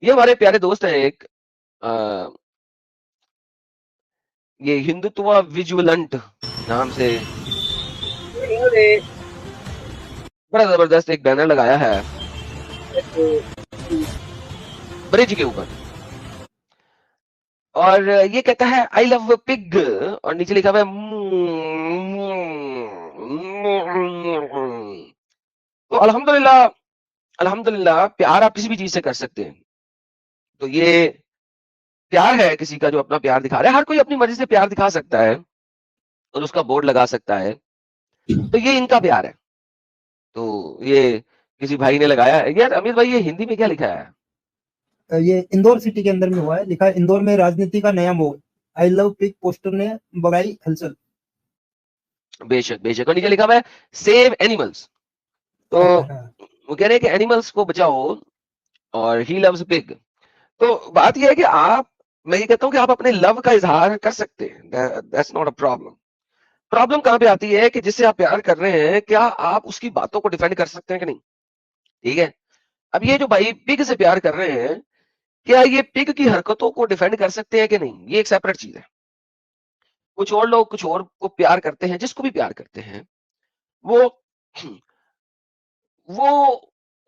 ये हमारे प्यारे दोस्त हैं एक, अ, ये हिंदुत्व विजुअलंट नाम से, तो इन्होंने बड़ा जबरदस्त एक बैनर लगाया है एक ब्रिज के ऊपर, और ये कहता है आई लव पिग, और नीचे लिखा हुआ है तो अल्हम्दुलिल्लाह, अल्हम्दुलिल्लाह प्यार आप किसी भी चीज से कर सकते हैं। तो ये प्यार है किसी का जो अपना प्यार दिखा रहा है। हर कोई अपनी मर्जी से प्यार दिखा सकता है और उसका बोर्ड लगा सकता है। तो ये इनका प्यार है। तो ये किसी भाई ने लगाया है। यार अमित भाई, ये हिंदी में क्या लिखा है? ये इंदौर सिटी के अंदर में हुआ है, लिखा है इंदौर में राजनीति का नया मोड़, आई लव पिग पोस्टर ने बढ़ाई हलचल। बेशक बेशक, और नीचे लिखा हुआ है सेव एनिमल्स। तो वो कह रहे हैं कि एनिमल्स को बचाओ, और ही लव्स पिग। तो बात यह है कि मैं ये कहता हूं कि आप अपने लव का इजहार कर सकते हैं, that's not a problem. Problem कहां पे आती है कि जिससे आप प्यार कर रहे हैं, क्या आप उसकी बातों को डिफेंड कर सकते हैं कि नहीं? ठीक है। अब ये जो भाई पिग से प्यार कर रहे हैं, क्या ये पिग की हरकतों को डिफेंड कर सकते हैं कि नहीं? ये एक सेपरेट चीज है। कुछ और लोग कुछ और को प्यार करते हैं, जिसको भी प्यार करते हैं, वो वो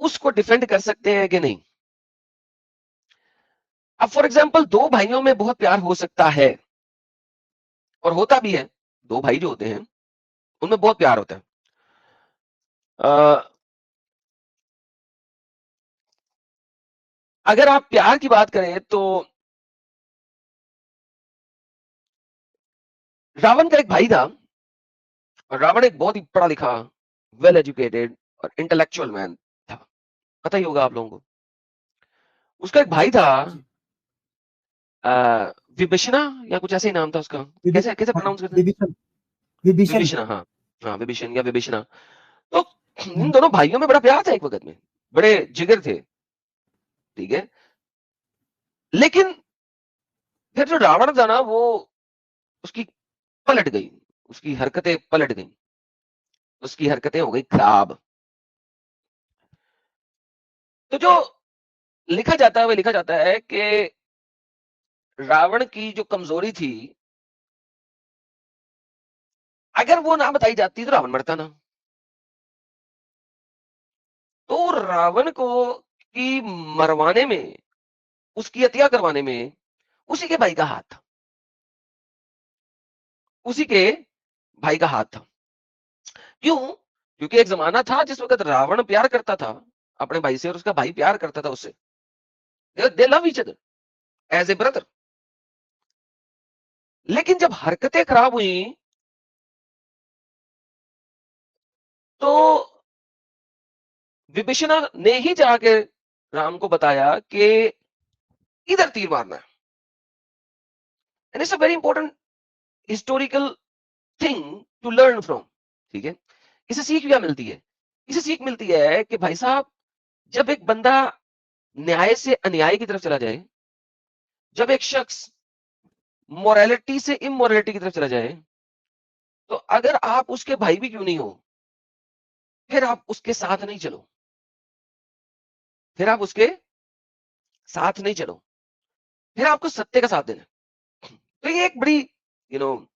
उसको डिफेंड कर सकते हैं कि नहीं? अब फॉर एग्जाम्पल, दो भाइयों में बहुत प्यार हो सकता है, और होता भी है। दो भाई जो होते हैं उनमें बहुत प्यार होता है। अगर आप प्यार की बात करें तो रावण का एक भाई था, और रावण एक बहुत ही पढ़ा लिखा, वेल एजुकेटेड और इंटेलेक्चुअल मैन था। पता ही होगा आप लोगों को। उसका एक भाई था, विभीषणा, या कुछ ऐसे ही नाम था उसका। कैसे कैसे हाँ, प्रोनाउंस करते हैं? विभीषण। विभीषण। विभीषणा, हाँ। हाँ, विभीषण या विभीषणा। तो इन दोनों भाइयों में बड़ा प्यार था एक वक्त में, बड़े जिगर थे। ठीक है। लेकिन फिर जो रावण था ना, वो उसकी पलट गई, उसकी हरकतें पलट गई, उसकी हरकतें हो गई खराब। तो जो लिखा जाता है, वो लिखा जाता है कि रावण की जो कमजोरी थी, अगर वो ना बताई जाती तो रावण मरता ना। तो रावण को की मरवाने में, उसकी हत्या करवाने में उसी के भाई का हाथ था, उसी के भाई का हाथ था। क्यों? क्योंकि एक जमाना था जिस वक्त रावण प्यार करता था अपने भाई से, और उसका भाई प्यार करता था उससे। They love each other as a brother. लेकिन जब हरकतें खराब हुई, तो विभीषण ने ही जाके राम को बताया कि इधर तीर मारना है। And it's a very important historical thing to learn from. ठीक है। इसे सीख क्या मिलती है? इसे सीख मिलती है कि भाई साहब, जब एक बंदा न्याय से अन्याय की तरफ चला जाए, जब एक शख्स मोरालिटी से इमोरालिटी की तरफ चला जाए, तो अगर आप उसके भाई भी क्यों नहीं हो, फिर आप उसके साथ नहीं चलो, फिर आप उसके साथ नहीं चलो, फिर आपको सत्य का साथ देना। तो ये एक बड़ी यू नो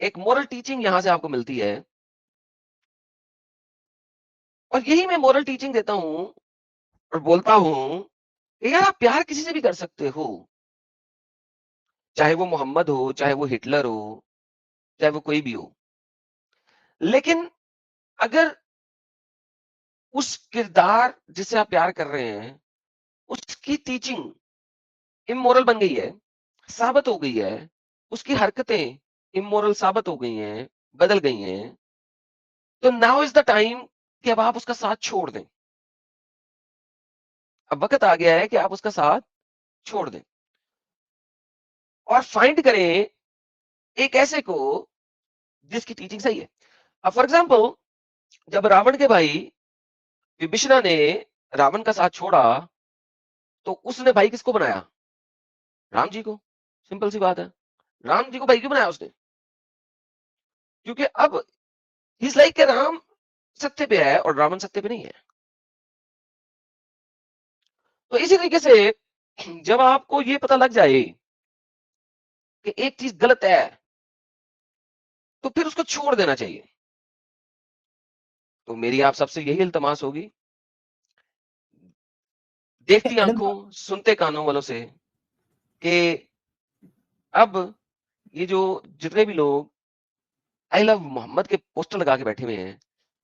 एक मोरल टीचिंग यहां से आपको मिलती है। और यही मैं मोरल टीचिंग देता हूं और बोलता हूं कि यार, आप प्यार किसी से भी कर सकते हो, चाहे वो मोहम्मद हो, चाहे वो हिटलर हो, चाहे वो कोई भी हो। लेकिन अगर उस किरदार जिससे आप प्यार कर रहे हैं, उसकी टीचिंग इमोरल बन गई है, साबित हो गई है, उसकी हरकतें इमोरल साबित हो गई हैं, बदल गई हैं, तो नाउ इज द टाइम कि अब आप उसका साथ छोड़ दें। अब वक्त आ गया है कि आप उसका साथ छोड़ दें, और फाइंड करें एक ऐसे को जिसकी टीचिंग सही है। अब फॉर एग्जाम्पल, जब रावण के भाई विभीषण ने रावण का साथ छोड़ा, तो उसने भाई किसको बनाया? राम जी को। सिंपल सी बात है। राम जी को भाई क्यों बनाया उसने? क्योंकि अब इस लाइक के राम सत्य पे है और रावण सत्य पे नहीं है। तो इसी तरीके से जब आपको ये पता लग जाए कि एक चीज गलत है, तो फिर उसको छोड़ देना चाहिए। तो मेरी आप सबसे यही इल्तमास होगी, देखती एडम, आंखों सुनते कानों वालों से, कि अब ये जो जितने भी लोग आई लव मोहम्मद के पोस्टर लगा के बैठे हुए हैं,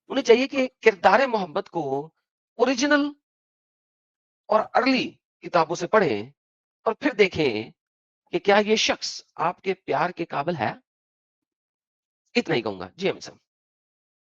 उन्हें चाहिए कि किरदार मोहम्मद को ओरिजिनल और अर्ली किताबों से पढ़ें और फिर देखें कि क्या ये शख्स आपके प्यार के काबिल है। इतना ही कहूंगा जी अमित साहब।